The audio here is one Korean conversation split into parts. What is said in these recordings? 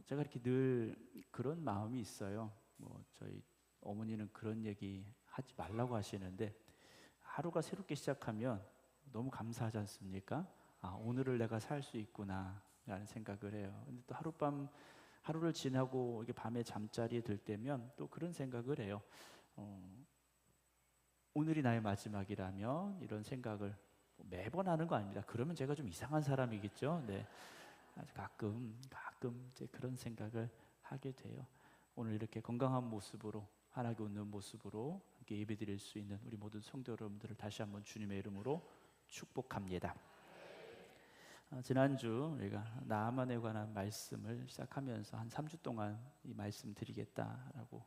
제가 이렇게 늘 그런 마음이 있어요. 저희 어머니는 그런 얘기 하지 말라고 하시는데, 하루가 새롭게 시작하면 너무 감사하지 않습니까? 오늘을 내가 살 수 있구나 라는 생각을 해요. 근데 또 하루를 지나고 이게 밤에 잠자리에 들 때면 또 그런 생각을 해요. 오늘이 나의 마지막이라면, 이런 생각을 매번 하는 거 아닙니다. 그러면 제가 좀 이상한 사람이겠죠. 네. 아주 가끔 이제 그런 생각을 하게 돼요. 오늘 이렇게 건강한 모습으로, 환하게 웃는 모습으로 함께 예배드릴 수 있는 우리 모든 성도 여러분들을 다시 한번 주님의 이름으로 축복합니다. 지난주 우리가 나아만에 관한 말씀을 시작하면서 한 3주 동안 이 말씀 드리겠다라고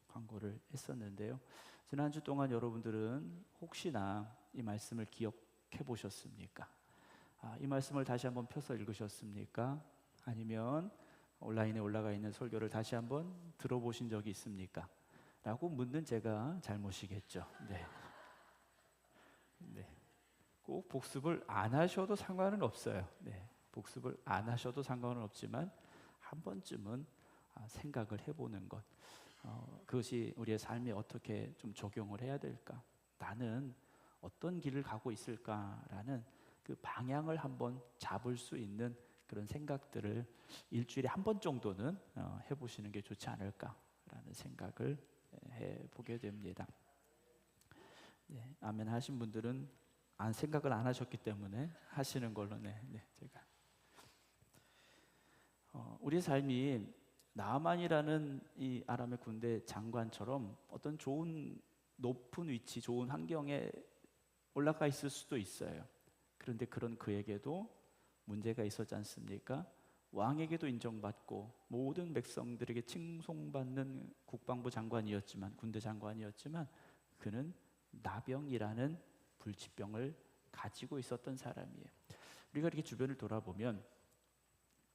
광고를 했었는데요. 지난주 동안 여러분들은 혹시나 이 말씀을 기억해 보셨습니까? 이 말씀을 다시 한번 펴서 읽으셨습니까? 아니면 온라인에 올라가 있는 설교를 다시 한번 들어보신 적이 있습니까? 라고 묻는 제가 잘못이겠죠. 네. 꼭 복습을 안 하셔도 상관은 없어요. 네. 복습을 안 하셔도 상관은 없지만 한 번쯤은 생각을 해보는 것, 그것이 우리의 삶에 어떻게 좀 적용을 해야 될까? 나는 어떤 길을 가고 있을까라는 그 방향을 한번 잡을 수 있는 그런 생각들을 일주일에 한 번 정도는 해보시는 게 좋지 않을까라는 생각을 해보게 됩니다. 네, 아멘 하신 분들은 생각을 안 하셨기 때문에 하시는 걸로 제가 우리 삶이 나아만이라는 이 아람의 군대 장관처럼 어떤 좋은 높은 위치, 좋은 환경에 올라가 있을 수도 있어요. 그런데 그런 그에게도 문제가 있었지 않습니까? 왕에게도 인정받고 모든 백성들에게 칭송받는 국방부 장관이었지만, 군대 장관이었지만, 그는 나병이라는 불치병을 가지고 있었던 사람이에요. 우리가 이렇게 주변을 돌아보면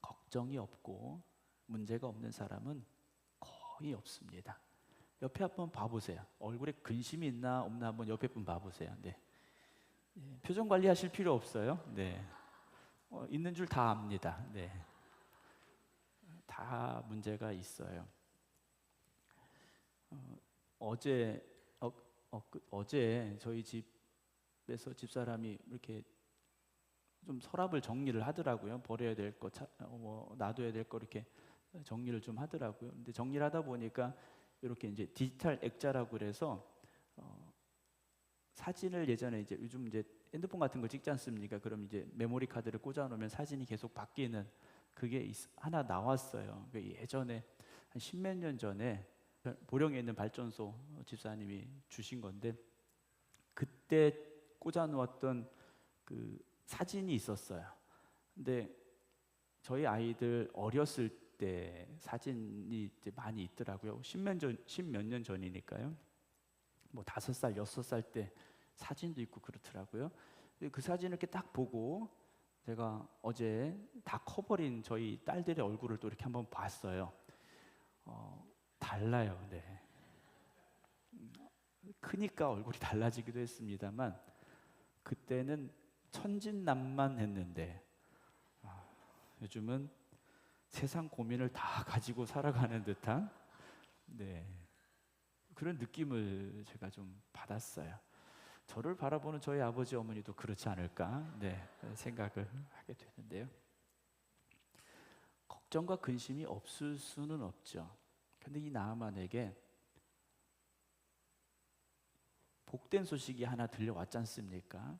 걱정이 없고 문제가 없는 사람은 거의 없습니다. 옆에 한번 봐보세요. 얼굴에 근심이 있나 없나 한번 옆에 분 봐보세요. 네. 표정 관리하실 필요 없어요. 네. 있는 줄 다 압니다. 네. 다 문제가 있어요. 어제 저희 집에서 집사람이 이렇게 좀 서랍을 정리를 하더라고요. 버려야 될 거, 놔둬야 될 거 이렇게 정리를 좀 하더라고요. 근데 정리를 하다 보니까 이렇게 이제 디지털 액자라고 그래서 사진을 예전에 이제 요즘 이제 핸드폰 같은 거 찍지 않습니까? 그럼 이제 메모리 카드를 꽂아 놓으면 사진이 계속 바뀌는 그게 하나 나왔어요. 예전에 한 십몇 년 전에 보령에 있는 발전소 집사님이 주신 건데, 그때 꽂아 놓았던 그 사진이 있었어요. 근데 저희 아이들 어렸을 때 사진이 이제 많이 있더라고요. 십몇 년 전이니까요. 5살, 6살 때 사진도 있고 그렇더라고요. 그 사진을 이렇게 딱 보고 제가 어제 다 커버린 저희 딸들의 얼굴을 또 이렇게 한번 봤어요. 달라요. 네. 크니까 얼굴이 달라지기도 했습니다만, 그때는 천진난만했는데 요즘은 세상 고민을 다 가지고 살아가는 듯한 그런 느낌을 제가 좀 받았어요. 저를 바라보는 저희 아버지 어머니도 그렇지 않을까 생각을 하게 되는데요. 걱정과 근심이 없을 수는 없죠. 근데 이 나아만에게 복된 소식이 하나 들려왔지 않습니까?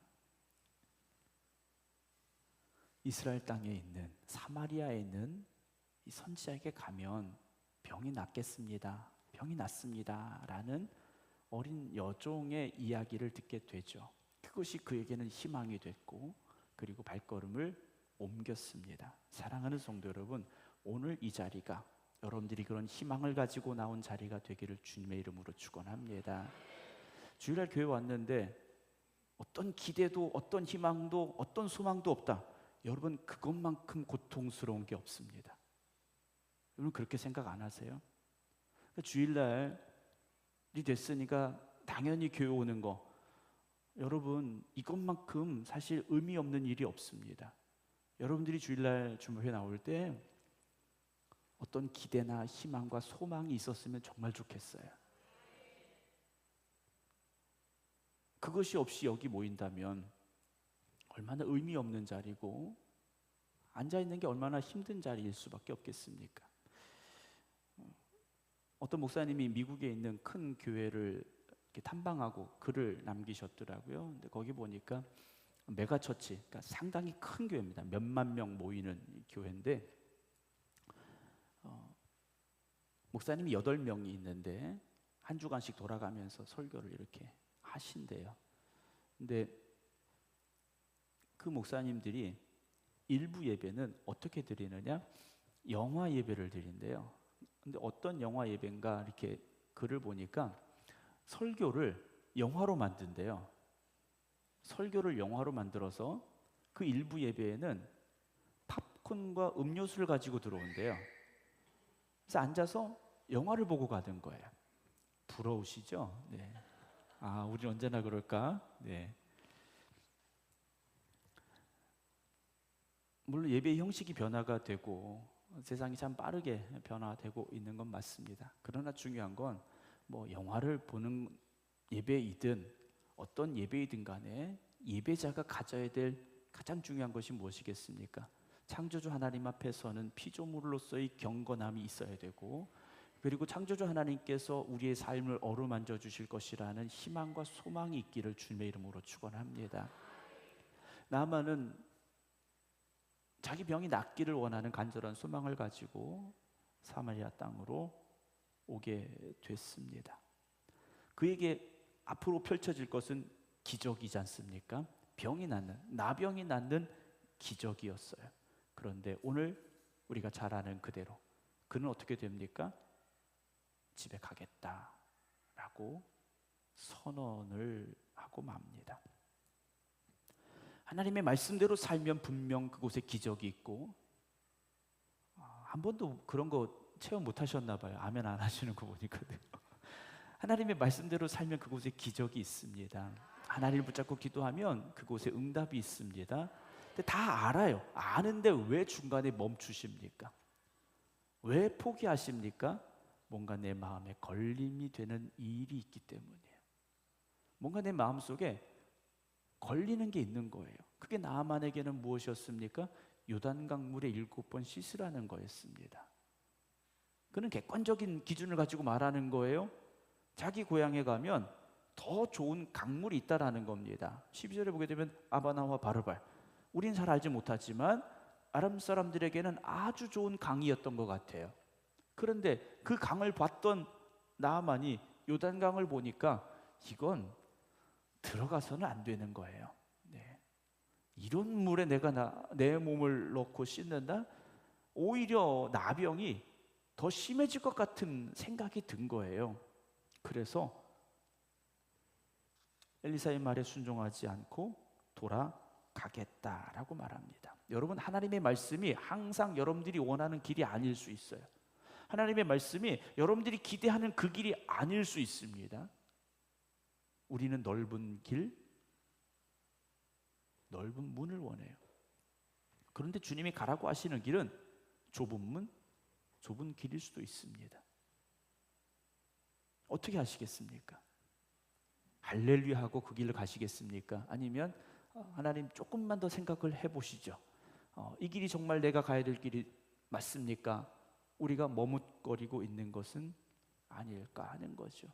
이스라엘 땅에 있는, 사마리아에 있는 이 선지자에게 가면 병이 낫겠습니다, 병이 낫습니다 라는 어린 여종의 이야기를 듣게 되죠. 그것이 그에게는 희망이 됐고, 그리고 발걸음을 옮겼습니다. 사랑하는 성도 여러분, 오늘 이 자리가 여러분들이 그런 희망을 가지고 나온 자리가 되기를 주님의 이름으로 축원합니다. 주일날 교회 왔는데 어떤 기대도, 어떤 희망도, 어떤 소망도 없다. 여러분, 그것만큼 고통스러운 게 없습니다. 여러분 그렇게 생각 안 하세요? 주일날이 됐으니까 당연히 교회 오는 거, 여러분 이것만큼 사실 의미 없는 일이 없습니다. 여러분들이 주일날 주말에 나올 때 어떤 기대나 희망과 소망이 있었으면 정말 좋겠어요. 그것이 없이 여기 모인다면 얼마나 의미 없는 자리고 앉아있는 게 얼마나 힘든 자리일 수밖에 없겠습니까? 어떤 목사님이 미국에 있는 큰 교회를 이렇게 탐방하고 글을 남기셨더라고요. 근데 거기 보니까 메가처치, 그러니까 상당히 큰 교회입니다. 몇만 명 모이는 교회인데 목사님이 8명이 있는데 한 주간씩 돌아가면서 설교를 이렇게 하신대요. 근데 그 목사님들이 일부 예배는 어떻게 드리느냐? 영화 예배를 드린대요. 근데 어떤 영화 예배인가 이렇게 글을 보니까 설교를 영화로 만든대요. 설교를 영화로 만들어서 그 일부 예배에는 팝콘과 음료수를 가지고 들어온대요. 그래서 앉아서 영화를 보고 가는 거예요. 부러우시죠? 네. 아, 우리 언제나 그럴까? 네. 물론 예배 형식이 변화가 되고 세상이 참 빠르게 변화되고 있는 건 맞습니다. 그러나 중요한 건 뭐 영화를 보는 예배이든 어떤 예배이든 간에 예배자가 가져야 될 가장 중요한 것이 무엇이겠습니까? 창조주 하나님 앞에서는 피조물로서의 경건함이 있어야 되고, 그리고 창조주 하나님께서 우리의 삶을 어루만져 주실 것이라는 희망과 소망이 있기를 주님의 이름으로 축원합니다. 나아만은 자기 병이 낫기를 원하는 간절한 소망을 가지고 사마리아 땅으로 오게 됐습니다. 그에게 앞으로 펼쳐질 것은 기적이지 않습니까? 병이 낫는, 나병이 낫는 기적이었어요. 그런데 오늘 우리가 잘 아는 그대로 그는 어떻게 됩니까? 집에 가겠다라고 선언을 하고 맙니다. 하나님의 말씀대로 살면 분명 그곳에 기적이 있고, 한 번도 그런 거 체험 못 하셨나 봐요. 아멘 안 하시는 거 보니까요. 하나님의 말씀대로 살면 그곳에 기적이 있습니다. 하나님을 붙잡고 기도하면 그곳에 응답이 있습니다. 근데 다 알아요. 아는데 왜 중간에 멈추십니까? 왜 포기하십니까? 뭔가 내 마음에 걸림이 되는 일이 있기 때문이에요. 뭔가 내 마음속에 걸리는 게 있는 거예요. 그게 나아만에게는 무엇이었습니까? 요단강 물에 7번 씻으라는 거였습니다. 그는 객관적인 기준을 가지고 말하는 거예요. 자기 고향에 가면 더 좋은 강물이 있다라는 겁니다. 12절에 보게 되면 아바나와 바르발, 우린 잘 알지 못하지만 아람 사람들에게는 아주 좋은 강이었던 것 같아요. 그런데 그 강을 봤던 나아만이 요단강을 보니까 이건 들어가서는 안 되는 거예요. 네. 이런 물에 내가 내 몸을 넣고 씻는다? 오히려 나병이 더 심해질 것 같은 생각이 든 거예요. 그래서 엘리사의 말에 순종하지 않고 돌아가겠다라고 말합니다. 여러분, 하나님의 말씀이 항상 여러분들이 원하는 길이 아닐 수 있어요. 하나님의 말씀이 여러분들이 기대하는 그 길이 아닐 수 있습니다. 우리는 넓은 길, 넓은 문을 원해요. 그런데 주님이 가라고 하시는 길은 좁은 문, 좁은 길일 수도 있습니다. 어떻게 하시겠습니까? 할렐루야 하고 그 길을 가시겠습니까? 아니면 하나님 조금만 더 생각을 해보시죠. 이 길이 정말 내가 가야 될 길이 맞습니까? 우리가 머뭇거리고 있는 것은 아닐까 하는 거죠.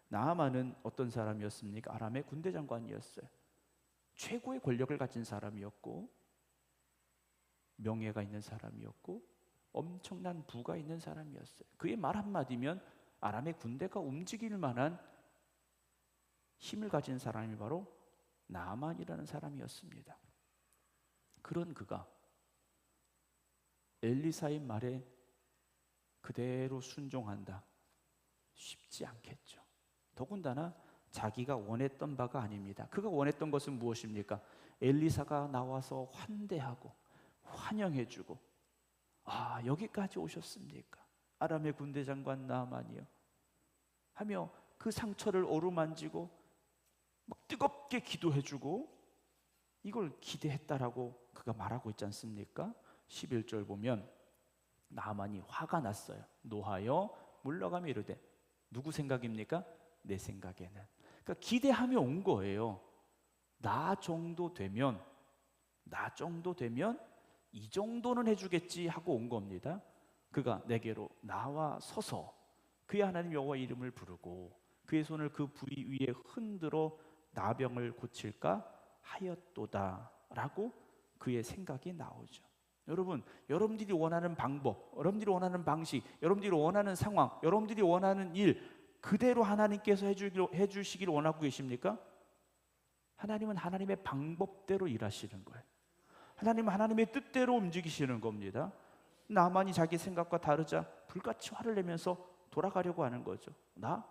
나아만은 어떤 사람이었습니까? 아람의 군대 장관이었어요. 최고의 권력을 가진 사람이었고, 명예가 있는 사람이었고, 엄청난 부가 있는 사람이었어요. 그의 말 한마디면 아람의 군대가 움직일 만한 힘을 가진 사람이 바로 나아만이라는 사람이었습니다. 그런 그가 엘리사의 말에 그대로 순종한다? 쉽지 않겠죠. 더군다나 자기가 원했던 바가 아닙니다. 그가 원했던 것은 무엇입니까? 엘리사가 나와서 환대하고 환영해주고, 아, 여기까지 오셨습니까? 아람의 군대 장관 나아만이요 하며 그 상처를 어루만지고 막 뜨겁게 기도해주고, 이걸 기대했다라고 그가 말하고 있지 않습니까? 11절 보면 나만이 화가 났어요. 노하여 물러가며 이르되 누구 생각입니까? 내 생각에는. 그러니까 기대하며 온 거예요. 나 정도 되면 이 정도는 해주겠지 하고 온 겁니다. 그가 내게로 나와 서서 그의 하나님 여호와 이름을 부르고 그의 손을 그 부위 위에 흔들어 나병을 고칠까 하였도다 라고 그의 생각이 나오죠. 여러분, 여러분들이 원하는 방법, 여러분들이 원하는 방식, 여러분들이 원하는 상황, 여러분들이 원하는 일 그대로 하나님께서 해주시길 원하고 계십니까? 하나님은 하나님의 방법대로 일하시는 거예요. 하나님은 하나님의 뜻대로 움직이시는 겁니다. 나만이 자기 생각과 다르자 불같이 화를 내면서 돌아가려고 하는 거죠. 나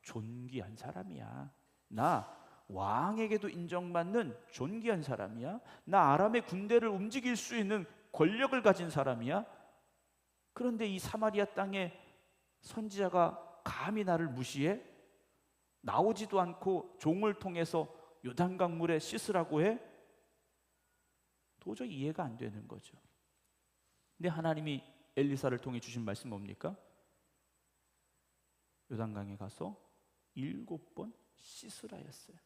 존귀한 사람이야. 나 왕에게도 인정받는 존귀한 사람이야. 나 아람의 군대를 움직일 수 있는 권력을 가진 사람이야. 그런데 이 사마리아 땅에 선지자가 감히 나를 무시해? 나오지도 않고 종을 통해서 요단강 물에 씻으라고 해? 도저히 이해가 안 되는 거죠. 근데 하나님이 엘리사를 통해 주신 말씀 뭡니까? 요단강에 가서 7번 씻으라 했어요.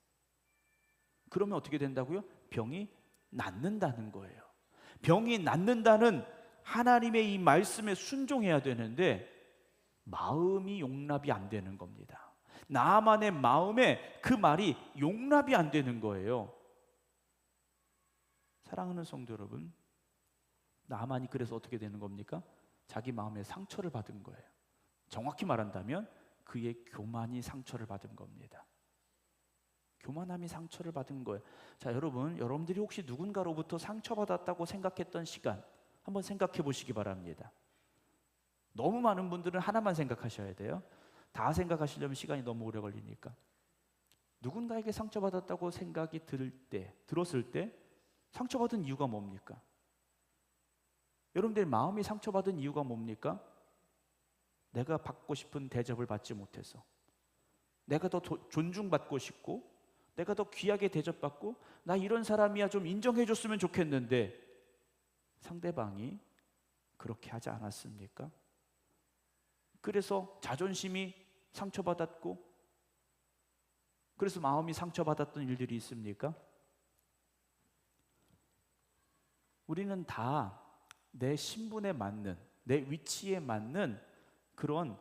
그러면 어떻게 된다고요? 병이 낫는다는 거예요. 병이 낫는다는 하나님의 이 말씀에 순종해야 되는데 마음이 용납이 안 되는 겁니다. 나만의 마음에 그 말이 용납이 안 되는 거예요. 사랑하는 성도 여러분, 나만이 그래서 어떻게 되는 겁니까? 자기 마음에 상처를 받은 거예요. 정확히 말한다면 그의 교만이 상처를 받은 겁니다. 교만함이 상처를 받은 거예요. 자, 여러분들이 혹시 누군가로부터 상처받았다고 생각했던 시간 한번 생각해 보시기 바랍니다. 너무 많은 분들은 하나만 생각하셔야 돼요. 다 생각하시려면 시간이 너무 오래 걸리니까. 누군가에게 상처받았다고 생각이 들었을 때 상처받은 이유가 뭡니까? 여러분들 마음이 상처받은 이유가 뭡니까? 내가 받고 싶은 대접을 받지 못해서, 내가 더 존중받고 싶고, 내가 더 귀하게 대접받고, 나 이런 사람이야 좀 인정해줬으면 좋겠는데 상대방이 그렇게 하지 않았습니까? 그래서 자존심이 상처받았고, 그래서 마음이 상처받았던 일들이 있습니까? 우리는 다 내 신분에 맞는, 내 위치에 맞는 그런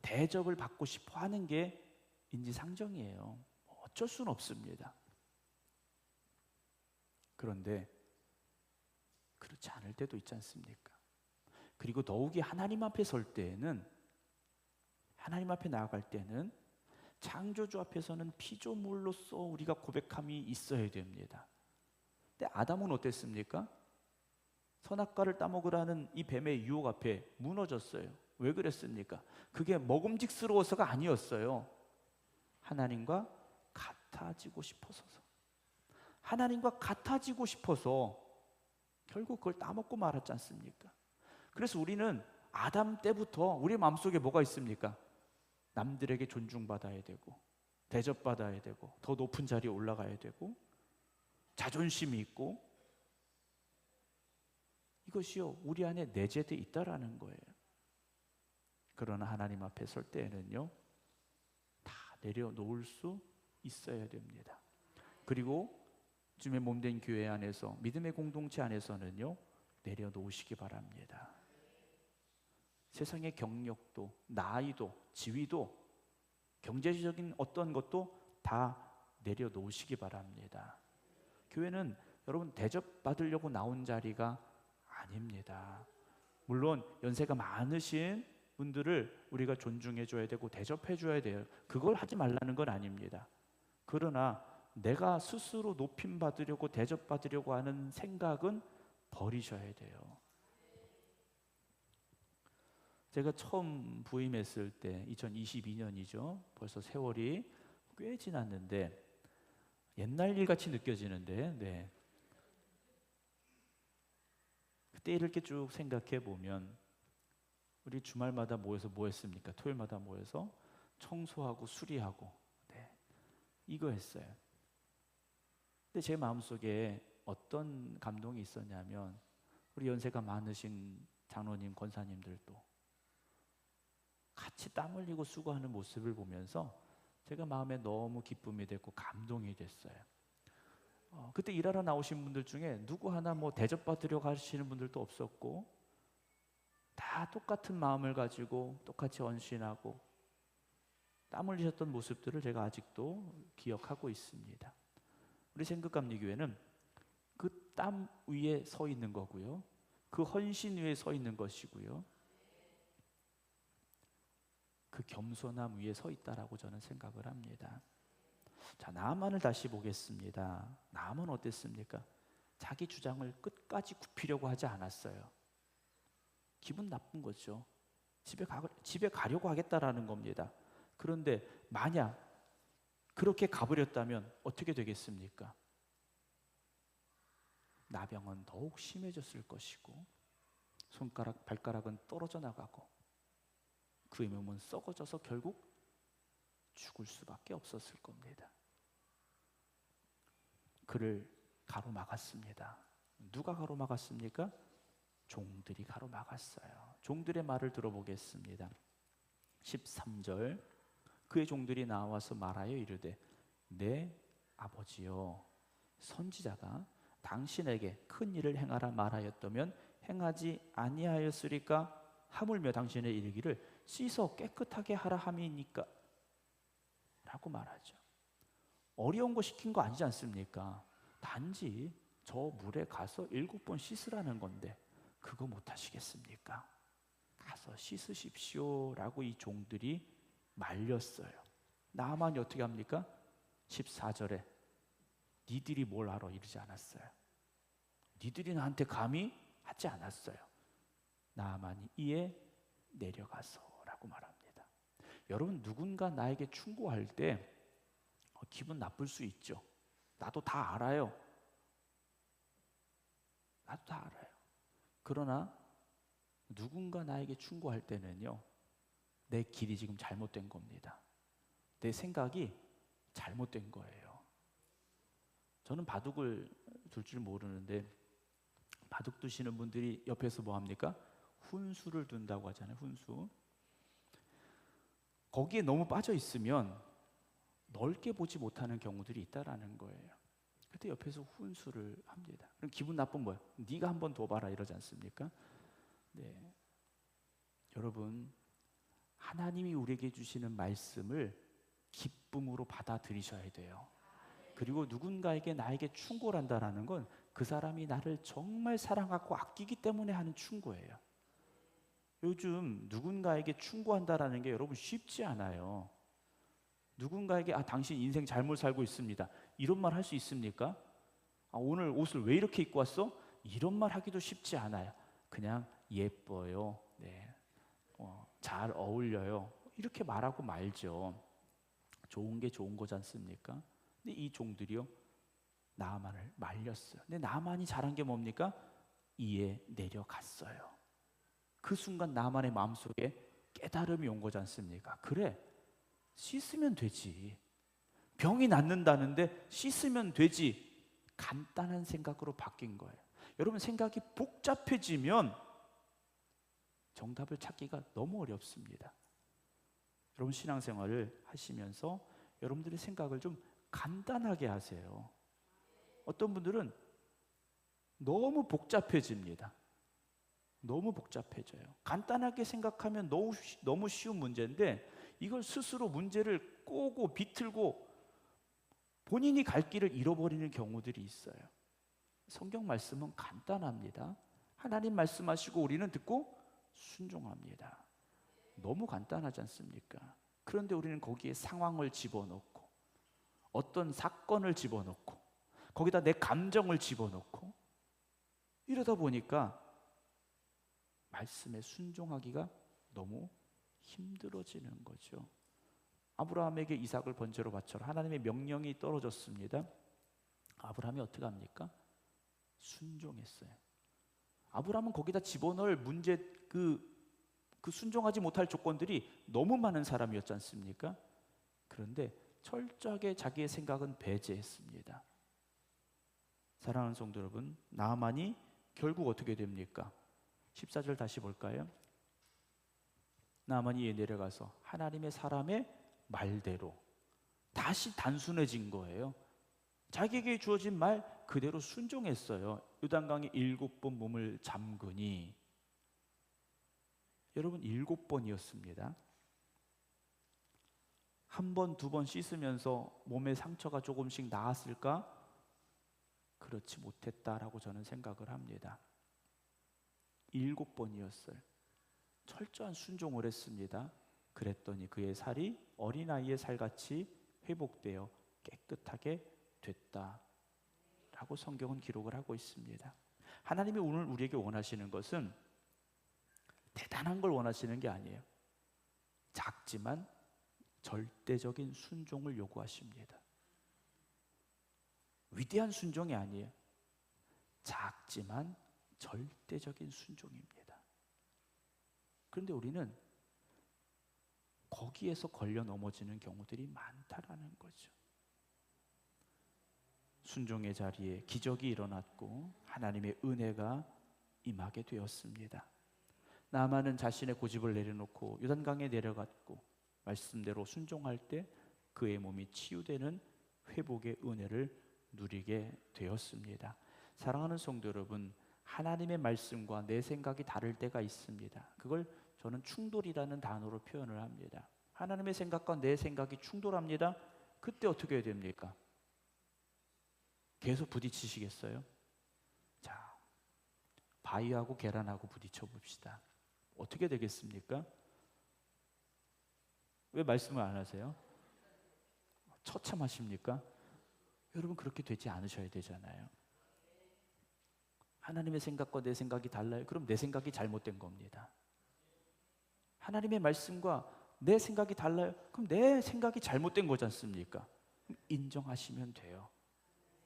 대접을 받고 싶어 하는 게 인지상정이에요. 어쩔 수는 없습니다. 그런데 그렇지 않을 때도 있지 않습니까? 그리고 더욱이 하나님 앞에 설 때에는, 하나님 앞에 나아갈 때는 창조주 앞에서는 피조물로서 우리가 고백함이 있어야 됩니다. 근데 아담은 어땠습니까? 선악과를 따먹으라는 이 뱀의 유혹 앞에 무너졌어요. 왜 그랬습니까? 그게 먹음직스러워서가 아니었어요. 하나님과 같아지고 싶어서. 하나님과 같아지고 싶어서 결국 그걸 따먹고 말았지 않습니까? 그래서 우리는 아담 때부터 우리 마음속에 뭐가 있습니까? 남들에게 존중받아야 되고, 대접받아야 되고, 더 높은 자리에 올라가야 되고, 자존심이 있고, 이것이요 우리 안에 내재되어 있다라는 거예요. 그러나 하나님 앞에 설 때에는요 다 내려놓을 수 있어야 됩니다. 그리고 주님의 몸된 교회 안에서, 믿음의 공동체 안에서는요 내려놓으시기 바랍니다. 세상의 경력도, 나이도, 지위도, 경제적인 어떤 것도 다 내려놓으시기 바랍니다. 교회는 여러분 대접받으려고 나온 자리가 아닙니다. 물론 연세가 많으신 분들을 우리가 존중해 줘야 되고 대접해 줘야 돼요. 그걸 하지 말라는 건 아닙니다. 그러나 내가 스스로 높임 받으려고 대접받으려고 하는 생각은 버리셔야 돼요. 제가 처음 부임했을 때 2022년이죠. 벌써 세월이 꽤 지났는데 옛날 일 같이 느껴지는데, 네. 그때 이렇게 쭉 생각해 보면 우리 주말마다 모여서 뭐 했습니까? 토요일마다 모여서 청소하고 수리하고, 네. 이거 했어요. 근데 제 마음속에 어떤 감동이 있었냐면 우리 연세가 많으신 장로님, 권사님들도 같이 땀 흘리고 수고하는 모습을 보면서 제가 마음에 너무 기쁨이 됐고 감동이 됐어요. 그때 일하러 나오신 분들 중에 누구 하나 뭐 대접받으려 가시는 분들도 없었고, 다 똑같은 마음을 가지고 똑같이 헌신하고 땀 흘리셨던 모습들을 제가 아직도 기억하고 있습니다. 우리 생극감리교회는 그 땀 위에 서 있는 거고요, 그 헌신 위에 서 있는 것이고요, 그 겸손함 위에 서 있다라고 저는 생각을 합니다. 자, 나아만을 다시 보겠습니다. 나아만은 어땠습니까? 자기 주장을 끝까지 굽히려고 하지 않았어요. 기분 나쁜 거죠. 집에 가려고 하겠다라는 겁니다. 그런데 만약 그렇게 가버렸다면 어떻게 되겠습니까? 나병은 더욱 심해졌을 것이고 손가락, 발가락은 떨어져 나가고 그의 몸은 썩어져서 결국 죽을 수밖에 없었을 겁니다. 그를 가로막았습니다. 누가 가로막았습니까? 종들이 가로막았어요. 종들의 말을 들어보겠습니다. 13절, 그의 종들이 나와서 말하여 이르되 내 아버지여, 선지자가 당신에게 큰 일을 행하라 말하였다면 행하지 아니하였으리까? 하물며 당신의 이르기를 씻어 깨끗하게 하라 함이니까? 라고 말하죠. 어려운 거 시킨 거 아니지 않습니까? 단지 저 물에 가서 7번 씻으라는 건데 그거 못 하시겠습니까? 가서 씻으십시오 라고 이 종들이 말렸어요. 나아만이 어떻게 합니까? 14절에 니들이 뭘 알아 이러지 않았어요. 니들이 나한테 감히 하지 않았어요. 나아만이 이에 내려가서 라고 말합니다. 여러분, 누군가 나에게 충고할 때 기분 나쁠 수 있죠. 나도 다 알아요. 나도 다 알아요. 그러나 누군가 나에게 충고할 때는요, 내 길이 지금 잘못된 겁니다. 내 생각이 잘못된 거예요. 저는 바둑을 둘 줄 모르는데 바둑 두시는 분들이 옆에서 뭐 합니까? 훈수를 둔다고 하잖아요. 훈수. 거기에 너무 빠져 있으면 넓게 보지 못하는 경우들이 있다라는 거예요. 그때 옆에서 훈수를 합니다. 그럼 기분 나쁜 뭐예요? 네가 한번 더 봐라 이러지 않습니까? 네. 여러분, 하나님이 우리에게 주시는 말씀을 기쁨으로 받아들이셔야 돼요. 그리고 누군가에게 나에게 충고를 한다는 건 그 사람이 나를 정말 사랑하고 아끼기 때문에 하는 충고예요. 요즘 누군가에게 충고한다라는 게 여러분 쉽지 않아요. 누군가에게 당신 인생 잘못 살고 있습니다, 이런 말 할 수 있습니까? 오늘 옷을 왜 이렇게 입고 왔어? 이런 말 하기도 쉽지 않아요. 그냥 예뻐요. 네. 잘 어울려요. 이렇게 말하고 말죠. 좋은 게 좋은 거지 않습니까? 근데 이 종들이요, 나아만을 말렸어요. 근데 나아만이 잘한 게 뭡니까? 이에 내려갔어요. 그 순간 나아만의 마음속에 깨달음이 온 거지 않습니까? 그래, 씻으면 되지. 병이 낫는다는데 씻으면 되지. 간단한 생각으로 바뀐 거예요. 여러분, 생각이 복잡해지면 정답을 찾기가 너무 어렵습니다. 여러분, 신앙생활을 하시면서 여러분들의 생각을 좀 간단하게 하세요. 어떤 분들은 너무 복잡해집니다. 너무 복잡해져요. 간단하게 생각하면 너무 쉬운 문제인데 이걸 스스로 문제를 꼬고 비틀고 본인이 갈 길을 잃어버리는 경우들이 있어요. 성경 말씀은 간단합니다. 하나님 말씀하시고 우리는 듣고 순종합니다. 너무 간단하지 않습니까? 그런데 우리는 거기에 상황을 집어넣고 어떤 사건을 집어넣고 거기다 내 감정을 집어넣고 이러다 보니까 말씀에 순종하기가 너무 힘들어지는 거죠. 아브라함에게 이삭을 번제로 바쳐라. 하나님의 명령이 떨어졌습니다. 아브라함이 어떻게 합니까? 순종했어요. 아브라함은 거기다 집어넣을 문제, 그 순종하지 못할 조건들이 너무 많은 사람이었지 않습니까? 그런데 철저하게 자기의 생각은 배제했습니다. 사랑하는 성도 여러분, 나아만이 결국 어떻게 됩니까? 14절 다시 볼까요? 나만이 내려가서 하나님의 사람의 말대로 다시 단순해진 거예요. 자기에게 주어진 말 그대로 순종했어요. 요단강에 7번 몸을 잠그니, 여러분 7번이었습니다. 한 번, 두 번 씻으면서 몸에 상처가 조금씩 나았을까? 그렇지 못했다라고 저는 생각을 합니다. 7번이었어요. 철저한 순종을 했습니다. 그랬더니 그의 살이 어린아이의 살같이 회복되어 깨끗하게 됐다라고 성경은 기록을 하고 있습니다. 하나님이 오늘 우리에게 원하시는 것은 대단한 걸 원하시는 게 아니에요. 작지만 절대적인 순종을 요구하십니다. 위대한 순종이 아니에요. 작지만 절대적인 순종입니다. 그런데 우리는 거기에서 걸려 넘어지는 경우들이 많다라는 거죠. 순종의 자리에 기적이 일어났고 하나님의 은혜가 임하게 되었습니다. 나아만은 자신의 고집을 내려놓고 요단강에 내려갔고 말씀대로 순종할 때 그의 몸이 치유되는 회복의 은혜를 누리게 되었습니다. 사랑하는 성도 여러분, 하나님의 말씀과 내 생각이 다를 때가 있습니다. 그걸 저는 충돌이라는 단어로 표현을 합니다. 하나님의 생각과 내 생각이 충돌합니다. 그때 어떻게 해야 됩니까? 계속 부딪히시겠어요? 자, 바위하고 계란하고 부딪혀 봅시다. 어떻게 되겠습니까? 왜 말씀을 안 하세요? 처참하십니까? 여러분 그렇게 되지 않으셔야 되잖아요. 하나님의 생각과 내 생각이 달라요. 그럼 내 생각이 잘못된 겁니다. 하나님의 말씀과 내 생각이 달라요. 그럼 내 생각이 잘못된 거지 않습니까? 인정하시면 돼요.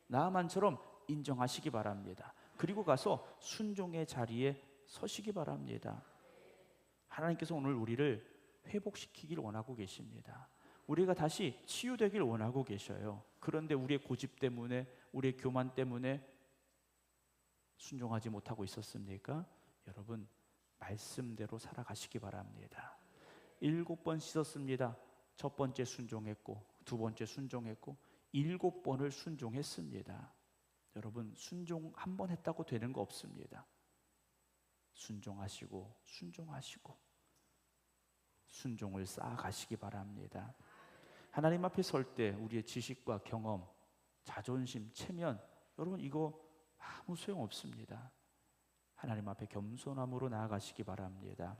나아만처럼 인정하시기 바랍니다. 그리고 가서 순종의 자리에 서시기 바랍니다. 하나님께서 오늘 우리를 회복시키길 원하고 계십니다. 우리가 다시 치유되길 원하고 계셔요. 그런데 우리의 고집 때문에, 우리의 교만 때문에 순종하지 못하고 있었습니까? 여러분 말씀대로 살아가시기 바랍니다. 7번 씻었습니다. 첫 번째 순종했고, 두 번째 순종했고, 7번을 순종했습니다. 여러분 순종 한 번 했다고 되는 거 없습니다. 순종하시고 순종하시고 순종을 쌓아가시기 바랍니다. 하나님 앞에 설 때 우리의 지식과 경험, 자존심, 체면, 여러분 이거 아무 소용없습니다. 하나님 앞에 겸손함으로 나아가시기 바랍니다.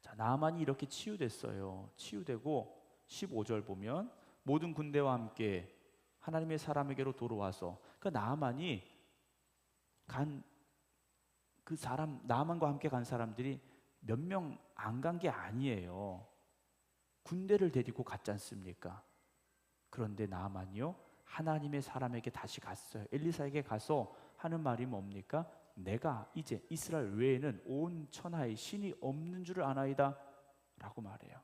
자, 나아만이 이렇게 치유됐어요. 치유되고 15절 보면 모든 군대와 함께 하나님의 사람에게로 돌아와서, 그러니까 나아만이 간 그 사람, 나아만과 함께 간 사람들이 몇 명 안 간 게 아니에요. 군대를 데리고 갔지 않습니까? 그런데 나아만이요 하나님의 사람에게 다시 갔어요. 엘리사에게 가서 하는 말이 뭡니까? 내가 이제 이스라엘 외에는 온 천하에 신이 없는 줄을 아나이다 라고 말해요.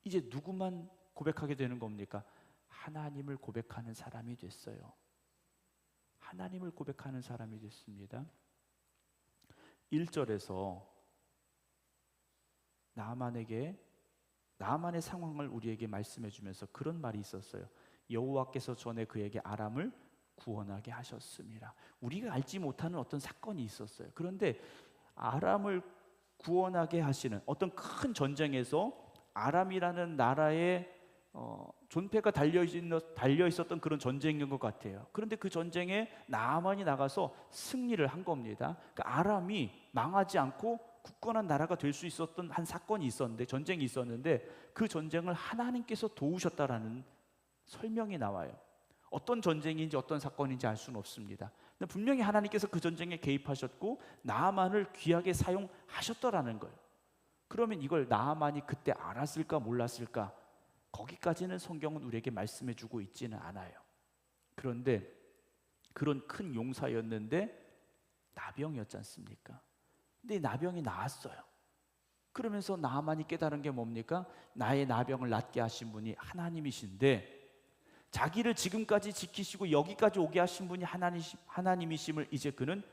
이제 누구만 고백하게 되는 겁니까? 하나님을 고백하는 사람이 됐어요. 하나님을 고백하는 사람이 됐습니다. 1절에서 나아만의 상황을 우리에게 말씀해 주면서 그런 말이 있었어요. 여호와께서 전에 그에게 아람을 구원하게 하셨습니다. 우리가 알지 못하는 어떤 사건이 있었어요. 그런데 아람을 구원하게 하시는 어떤 큰 전쟁에서 아람이라는 나라의 존폐가 달려 있었던 그런 전쟁인 것 같아요. 그런데 그 전쟁에 나아만이 나가서 승리를 한 겁니다. 그러니까 아람이 망하지 않고 굳건한 나라가 될 수 있었던 한 사건이 있었는데, 전쟁이 있었는데 그 전쟁을 하나님께서 도우셨다라는 설명이 나와요. 어떤 전쟁인지 어떤 사건인지 알 수는 없습니다. 근데 분명히 하나님께서 그 전쟁에 개입하셨고 나아만을 귀하게 사용하셨더라는 거예요. 그러면 이걸 나아만이 그때 알았을까 몰랐을까? 거기까지는 성경은 우리에게 말씀해 주고 있지는 않아요. 그런데 그런 큰 용사였는데 나병이었지 않습니까? 근데 나병이 나았어요. 그러면서 나아만이 깨달은 게 뭡니까? 나의 나병을 낫게 하신 분이 하나님이신데, 자기를 지금까지 지키시고 여기까지 오게 하신 분이 하나님이심을 이제 그는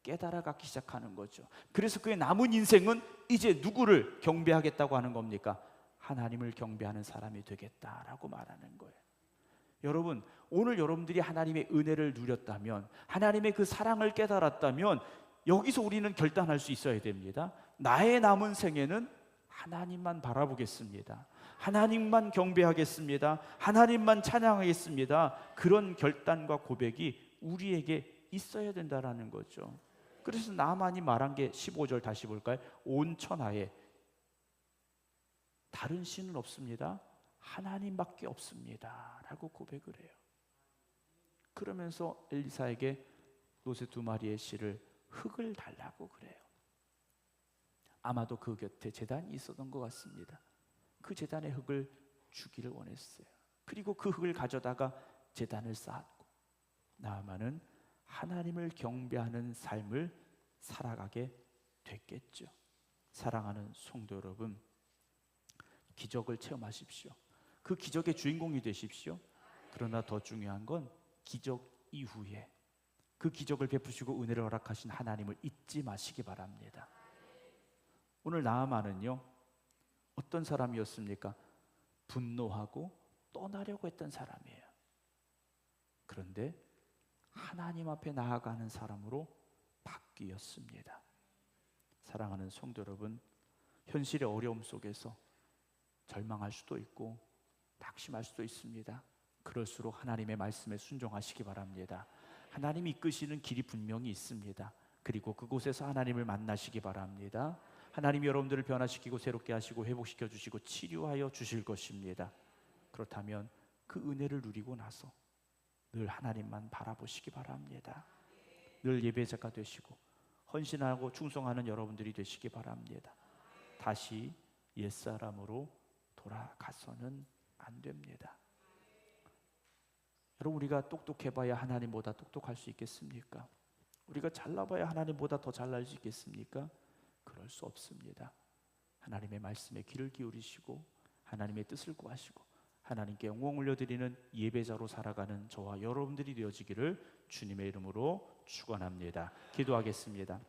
깨달아가기 시작하는 거죠. 그래서 그의 남은 인생은 이제 누구를 경배하겠다고 하는 겁니까? 하나님을 경배하는 사람이 되겠다라고 말하는 거예요. 여러분, 오늘 여러분들이 하나님의 은혜를 누렸다면, 하나님의 그 사랑을 깨달았다면, 여기서 우리는 결단할 수 있어야 됩니다. 나의 남은 생애는 하나님만 바라보겠습니다. 하나님만 경배하겠습니다. 하나님만 찬양하겠습니다. 그런 결단과 고백이 우리에게 있어야 된다라는 거죠. 그래서 나만이 말한 게 15절 다시 볼까요? 온 천하에 다른 신은 없습니다. 하나님밖에 없습니다 라고 고백을 해요. 그러면서 엘리사에게 노새 2마리의 실을 흙을 달라고 그래요. 아마도 그 곁에 제단이 있었던 것 같습니다. 그 제단의 흙을 주기를 원했어요. 그리고 그 흙을 가져다가 제단을 쌓았고, 나아만은 하나님을 경배하는 삶을 살아가게 됐겠죠. 사랑하는 성도 여러분, 기적을 체험하십시오. 그 기적의 주인공이 되십시오. 그러나 더 중요한 건 기적 이후에 그 기적을 베푸시고 은혜를 허락하신 하나님을 잊지 마시기 바랍니다. 오늘 나아만은요, 어떤 사람이었습니까? 분노하고 떠나려고 했던 사람이에요. 그런데 하나님 앞에 나아가는 사람으로 바뀌었습니다. 사랑하는 성도 여러분, 현실의 어려움 속에서 절망할 수도 있고 낙심할 수도 있습니다. 그럴수록 하나님의 말씀에 순종하시기 바랍니다. 하나님이 이끄시는 길이 분명히 있습니다. 그리고 그곳에서 하나님을 만나시기 바랍니다. 하나님이 여러분들을 변화시키고 새롭게 하시고 회복시켜 주시고 치료하여 주실 것입니다. 그렇다면 그 은혜를 누리고 나서 늘 하나님만 바라보시기 바랍니다. 늘 예배자가 되시고 헌신하고 충성하는 여러분들이 되시기 바랍니다. 다시 옛사람으로 돌아가서는 안 됩니다. 여러분, 우리가 똑똑해봐야 하나님보다 똑똑할 수 있겠습니까? 우리가 잘나봐야 하나님보다 더 잘날 수 있겠습니까? 그럴 수 없습니다. 하나님의 말씀에 귀를 기울이시고 하나님의 뜻을 구하시고 하나님께 영광 올려드리는 예배자로 살아가는 저와 여러분들이 되어지기를 주님의 이름으로 축원합니다. 기도하겠습니다.